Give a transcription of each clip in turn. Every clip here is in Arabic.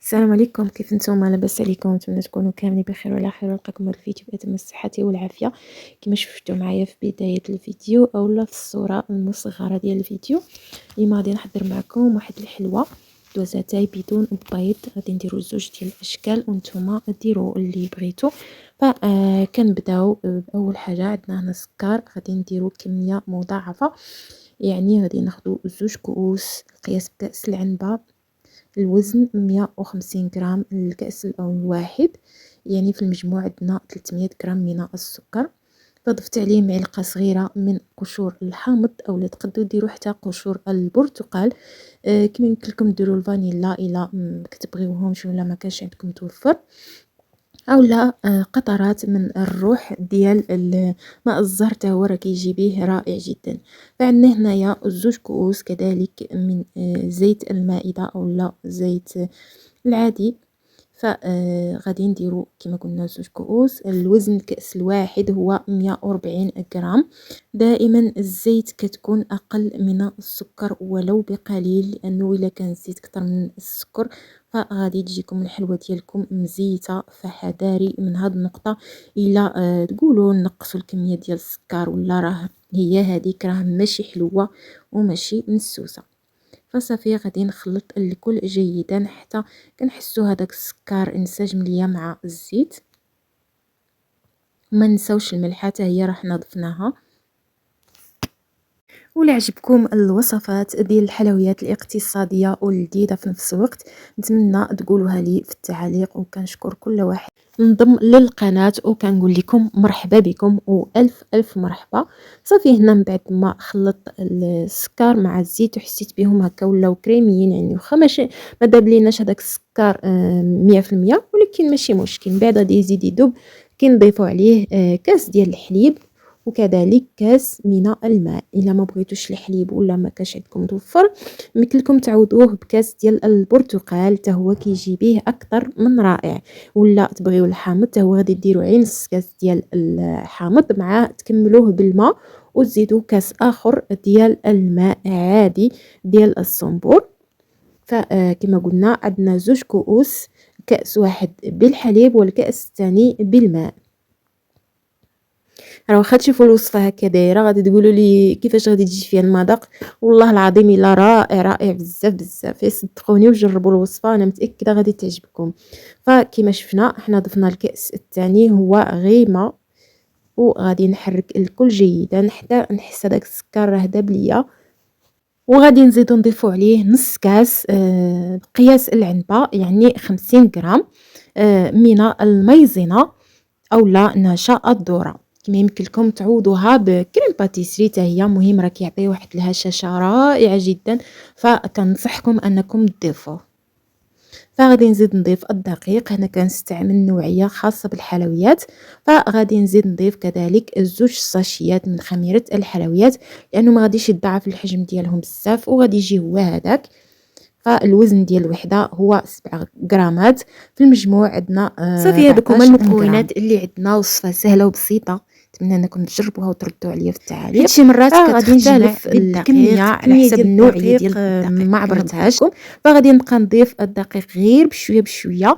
السلام عليكم، كيف نتوما؟ لاباس عليكم؟ نتمنى تكونوا كاملين بخير وعلى خير. نلقاكم هذا الفيديو بأتم الصحة والعافية. كما شفتوا معايا في بداية الفيديو اولا في الصورة المصغرة ديال الفيديو، اليوم غادي نحضر معكم واحد الحلوة دوزاتاي بدون بيض. غادي نديروا زوج ديال الاشكال وانتم ديروا اللي بغيتوا. فكنبداو باول حاجه. عندنا هنا السكر، غادي نديروا كميه مضاعفه، يعني غادي ناخذوا زوج كؤوس قياس بكاس العنبه. الوزن 150 غرام للكأس الواحد، يعني في المجموع عندنا 300 غرام من السكر. فضفت عليه معلقه صغيره من قشور الحامض، او تقدروا ديروا حتى قشور البرتقال. كما يمكن لكم ديروا الفانيلا الا كتبغيوهمش ولا ما كانش عندكم توفر، اولا قطرات من الروح ديال ماء الزهر، حتى هو راه كيجي به رائع جدا. فعندنا هنايا زوج كؤوس كذلك من زيت المائده اولا زيت العادي. فغادي نديرو كما قلنا زوج كؤوس. الوزن الكأس الواحد هو 140 غرام. دائما الزيت كتكون اقل من السكر ولو بقليل، لانه الا كان الزيت اكثر من السكر فغادي تجيكم الحلوه ديالكم مزيته. فحذاري من هاد النقطه. الا تقولوا نقصوا الكميه ديال السكر ولا راه هي هذيك، راه ماشي حلوه وماشي مسوسه. فصافي غادي نخلط الكل جيدا حتى كنحسوا هذاك السكر انسجم ليا مع الزيت. ما نساوش الملحه حتى هي راح ضفناها. ولا عجبكم الوصفات ديال الحلويات الاقتصاديه واللذيذه في نفس الوقت، نتمنى تقولوها لي في التعليق. وكنشكر كل واحد انضم للقناه، وكنقول لكم مرحبا بكم والف الف مرحبا. صافي هنا من بعد ما خلط السكر مع الزيت وحسيت بهم هكا ولاو كريميين، يعني واخا ماشي ما داب ليناش هذاك السكر 100%، ولكن ماشي مشكل. من بعد غادي يزيد يذوب، كنضيفوا عليه كاس ديال الحليب وكذلك كاس من الماء. الا ما بغيتوش الحليب ولا ما كاش عندكم متوفر، يمكن لكم تعوضوه بكاس ديال البرتقال، حتى هو كيجي به اكثر من رائع. ولا تبغيو الحامض، حتى هو غادي ديروا عين نص كاس ديال الحامض مع تكملوه بالماء وتزيدوا كاس اخر ديال الماء عادي ديال الصنبور. فكما قلنا عندنا زوج كؤوس، كاس واحد بالحليب والكاس الثاني بالماء. راه واخا تشوفوا الوصفه هكا دايره غادي تقولوا لي كيفاش غادي تجي فيها المذاق. والله العظيم الا رائع رائع بزاف بزاف، صدقوني وجربوا الوصفه، انا متاكده غادي تعجبكم. فكما شفنا حنا ضفنا الكاس الثاني هو غير ماء، وغادي نحرك الكل جيدا حتى نحس هذاك السكر راه داب ليا. وغادي نزيدو نضيفو عليه نص كاس قياس العنبه، يعني 50 غرام من الميزينه اولا نشا الذره. كما يمكن لكم تعوضوها بكريم باتيسري، حتى هي مهم، راه كيعطي واحد الهشاشه رائعه جدا، فكنصحكم انكم تضيفوه. فغادي نزيد نضيف الدقيق، هنا كنستعمل نوعيه خاصه بالحلويات. فغادي نزيد نضيف كذلك زوج ساشيات من خميره الحلويات، لانه ما غاديش يضاعف الحجم ديالهم بزاف وغادي يجي هو هذاك. فالوزن ديال الوحده هو 7 غرامات. في المجموع عندنا صافي. هذوك هما المكونات اللي عندنا، وصفه سهله وبسيطه. نتمنى انكم تجربوها وتردوا عليا في التعاليق. هادشي مرات كتختلف الكميه على حسب النوعيه ديال الدقيق ما عبرتهاش. فغادي نبقى نضيف الدقيق غير بشويه بشويه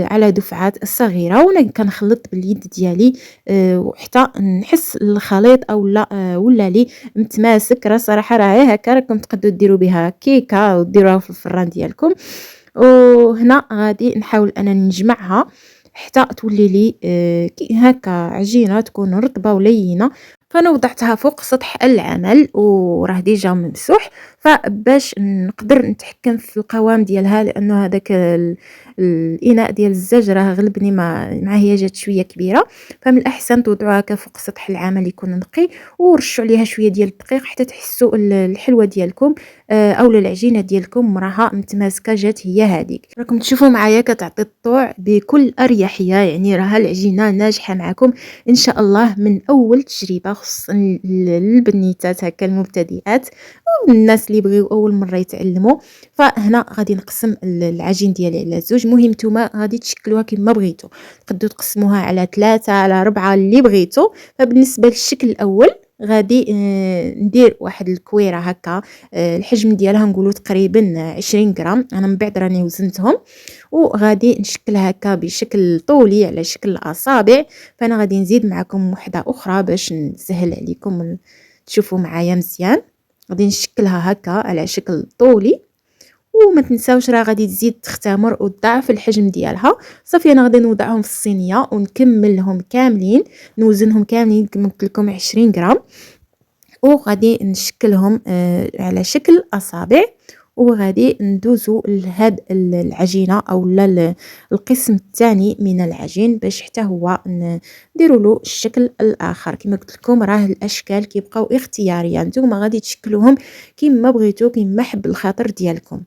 على دفعات صغيره، وانا كنخلط باليد ديالي وحتى نحس الخليط اولا ولا لي متماسك. راه صراحه راه هكا راكم تقدروا ديروا بها كيكه وديروها في الفران ديالكم. وهنا غادي نحاول انني نجمعها حتى تولي لي هكا عجينه تكون رطبه ولينه. فانا وضعتها فوق سطح العمل وراه ديجا ممسوح، فباش نقدر نتحكم في القوام ديالها، لانه هذاك الاناء ديال الزاج راه غلبني مع هي جات شويه كبيره. فمن الاحسن توضعوها هكا فوق سطح العمل يكون نقي، ورشوا عليها شويه ديال الدقيق حتى تحسوا الحلوه ديالكم اولا العجينه ديالكم راها متماسكه جات هي هذيك. راكم تشوفوا معايا كتعطي الطوع بكل اريحيه، يعني راها العجينه ناجحه معكم ان شاء الله من اول تجربه، خصوصا للبنيتات هكا المبتدئات والناس اللي بغيو اول مره يتعلموا. فهنا غادي نقسم العجين ديالي على زوج. مهم نتوما غادي تشكلوها كما بغيتو، تقدروا تقسموها على 3 على 4 اللي بغيتو. فبالنسبه للشكل الاول غادي ندير واحد الكويرة هكا، الحجم ديالها نقولوا تقريبا 20 غرام. انا من بعد راني وزنتهم، وغادي نشكلها هكا بشكل طولي على شكل اصابع. فانا غادي نزيد معكم وحده اخرى باش نسهل عليكم تشوفوا معايا مزيان. غادي نشكلها هكا على شكل طولي، وما تنساوش راه غادي تزيد تختمر وتضاعف الحجم ديالها. صافي انا غادي نوضعهم في الصينيه ونكملهم كاملين، نوزنهم كاملين كما قلت لكم 20 غرام، وغادي نشكلهم على شكل اصابع. وغادي ندوزو لهاد العجينه او القسم الثاني من العجين باش حتى هو نديروا له الشكل الاخر. كما قلت لكم راه الاشكال كيبقاو اختياريه، نتوما غادي تشكلوهم كما بغيتو كما حب الخاطر ديالكم.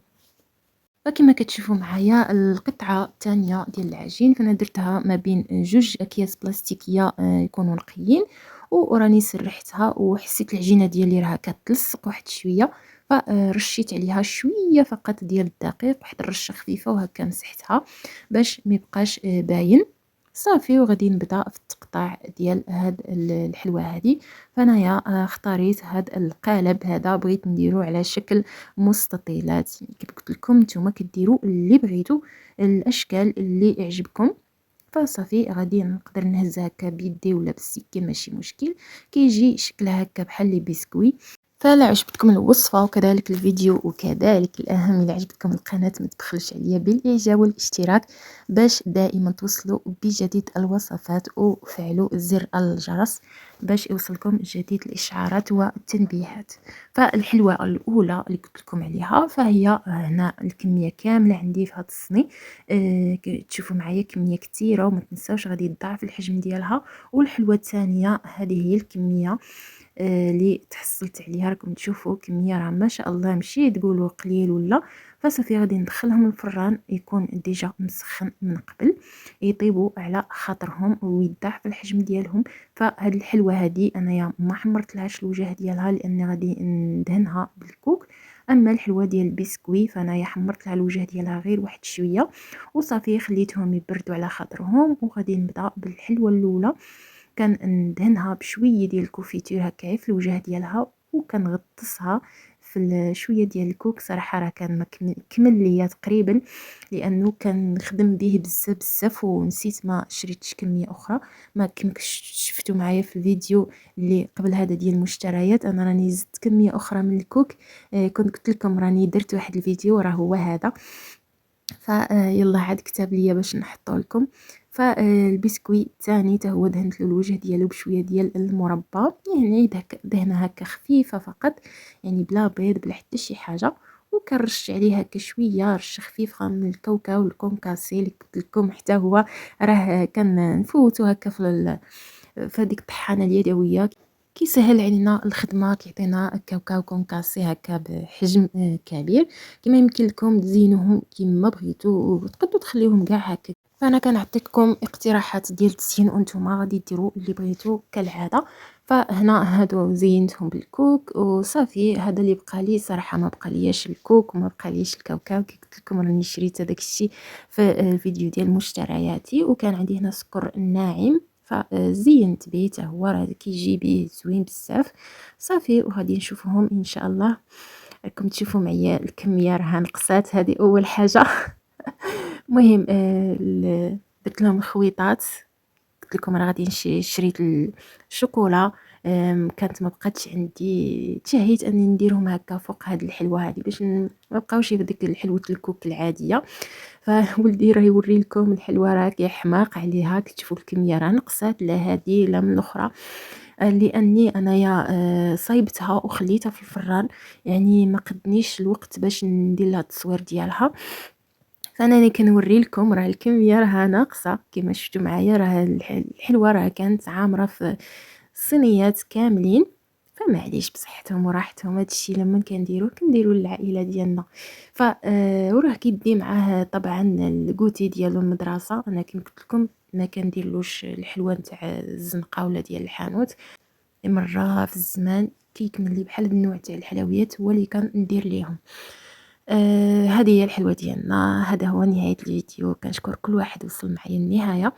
فكما كتشوفوا معايا القطعه الثانيه ديال العجين، فانا درتها ما بين جوج اكياس بلاستيكيه يكونوا نقيين، وراني سرحتها وحسيت العجينه ديالي راها كتلصق واحد شويه، فرشيت عليها شويه فقط ديال الدقيق، واحد الرشه خفيفه، وهكا مسحتها باش ما يبقاش باين. صافي وغادي نبدا في التقطاع ديال هاد الحلوه هذه. فانايا اختاريت هاد القالب هذا، بغيت نديرو على شكل مستطيلات. كيف قلت لكم نتوما كديروا اللي بغيتوا، الاشكال اللي يعجبكم. فصافي غادي نقدر نهز هكا بيدي ولا بالسكين ماشي مشكل، كيجي شكلها هكا بحال لي بسكوي. فلا عجبتكم الوصفه وكذلك الفيديو وكذلك الاهم الا عجبتكم القناه ما تبخلوش عليا بالاعجاب والاشتراك باش دائما توصلوا بجديد الوصفات، وفعلوا زر الجرس باش يوصلكم جديد الاشعارات والتنبيهات. فالحلوه الاولى اللي قلت لكم عليها فهي هنا الكميه كامله عندي في هذا الصني. تشوفوا معايا كميه كثيره، وما تنساوش غادي يضاعف الحجم ديالها. والحلوه الثانيه هذه هي الكميه اللي تحصلت عليها، راكم تشوفوا كميه راه ما شاء الله ماشي تقولوا قليل ولا. فصافي غادي ندخلهم الفران يكون ديجا مسخن من قبل، يطيبوا على خاطرهم ويضاعف الحجم ديالهم. فهاد الحلوه هذه انايا ما حمرت لهاش الوجه ديالها لاني غادي ندهنها بالكوك. اما الحلوه ديال البسكوي فانايا حمرت لها الوجه ديالها غير واحد شويه، وصافي خليتهم يبردوا على خاطرهم. وغادي نبدا بالحلوه الاولى، كندهنها بشويه ديال الكوفيتور هكايا في الوجه ديالها، وكنغطسها في شويه ديال الكوك. صراحه راه كان ما كمل ليا تقريبا لانه كنخدم به بزاف بزاف، ونسيت ما شريتش كميه اخرى. ما كنتش شفتوا معايا في الفيديو اللي قبل هذا ديال المشتريات، انا راني زدت كميه اخرى من الكوك. كنت قلت لكم راني درت واحد الفيديو راه هو هذا. فيلا عاد كتاب ليا باش نحطه لكم. فالبسكوي الثاني حتى هو دهنت له الوجه ديالو بشويه ديال المربى، يعني دهنه هكا خفيفه فقط، يعني بلا بيض بلا حتى شي حاجه. وكنرش عليه هكا شويه رشه خفيفه من الكاوكاو الكونكاسي اللي قلت لكم حتى هو راه كنفوتو هكا في هذيك الطحانه اليدويه، كيسهل علينا الخدمه، كيعطينا كاوكاو كونكاسي هكا بحجم كبير. كما يمكن لكم تزينوهم كما بغيتو وتقدروا تخليوهم كاع هكا. فانا كنعطيكم اقتراحات ديال التزيين وانتم غادي ديروا اللي بغيتو كالعاده. فهنا هادو زينتهم بالكوك وصافي. هذا اللي بقى لي صراحه، ما بقى لياش الكوك وما بقى ليش الكاوكاو. كي قلت لكم راني شريت هذاك الشيء في الفيديو ديال مشترياتي، وكان عندي هنا سكر ناعم فزينت به حتى هو، راه كيجي به زوين بزاف. صافي وغادي نشوفهم ان شاء الله. راكم تشوفوا معايا الكميه راها نقصات، هذه اول حاجه. المهم درت لهم الخويطات. قلت لكم راه غادي شريت الشوكولا، كانت ما بقاتش عندي، تشهيت اني نديرهم هكا فوق هاد الحلوه هذه باش ما بقاوش بديك الحلوه الكوك العاديه. فولدي راه يوري لكم الحلوه راه كيحماق عليها، كتشوفوا الكميه راه نقصات لا هذه لا من الاخرى. لاني انايا صايبتها وخليتها في الفران، يعني ما قدنيش الوقت باش ندير لها التصوير ديالها. فانا كنوري لكم راه الكميه راها ناقصه كما شفتوا معايا. راه الحلوه راه كانت عامره في الصينيات كاملين. فمعليش بصحتهم وراحتهم، هادشي لما كنديرو للعائله ديالنا. ف وراه كيدي معاه طبعا الكوتي ديالو المدرسه. انا كما قلت لكم ما كنديرلوش الحلوه نتاع الزنقه ولا ديال الحانوت، مره في الزمان كيكمل لي بحال النوع تاع الحلويات هو اللي كندير ليهم. هذه هي الحلوه ديالنا. هذا هو نهايه الفيديو. كنشكر كل واحد وصل معايا النهايه،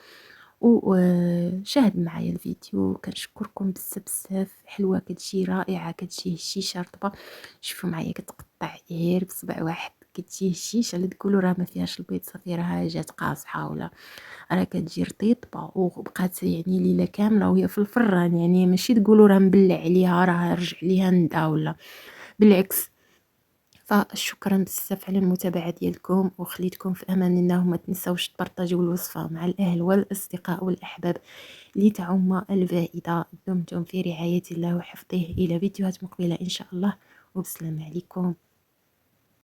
وشاهد معايا الفيديو. كنشكركم بزاف بزاف. حلوه كتجي رائعه، كتجي هشيشه رطبه. شوفوا معايا كتقطع غير بصبع واحد، كتجي هشيشه. لا تقولوا راه ما فيهاش البيض صافي راها جات قاصحه، ولا راه كتجي رطيبه وبقات يعني ليله كامله وهي في الفران. يعني ماشي تقولوا راه مبلع عليها، راه رجع ليها ندى، ولا بالعكس. فشكرا بزاف على المتابعه ديالكم، وخليتكم في امان الله. وما تنساوش تبارطاجيو الوصفه مع الاهل والاصدقاء والاحباب لتعم الفائده. دمتم في رعايه الله وحفظه. الى فيديوهات مقبله ان شاء الله، وبسلام عليكم.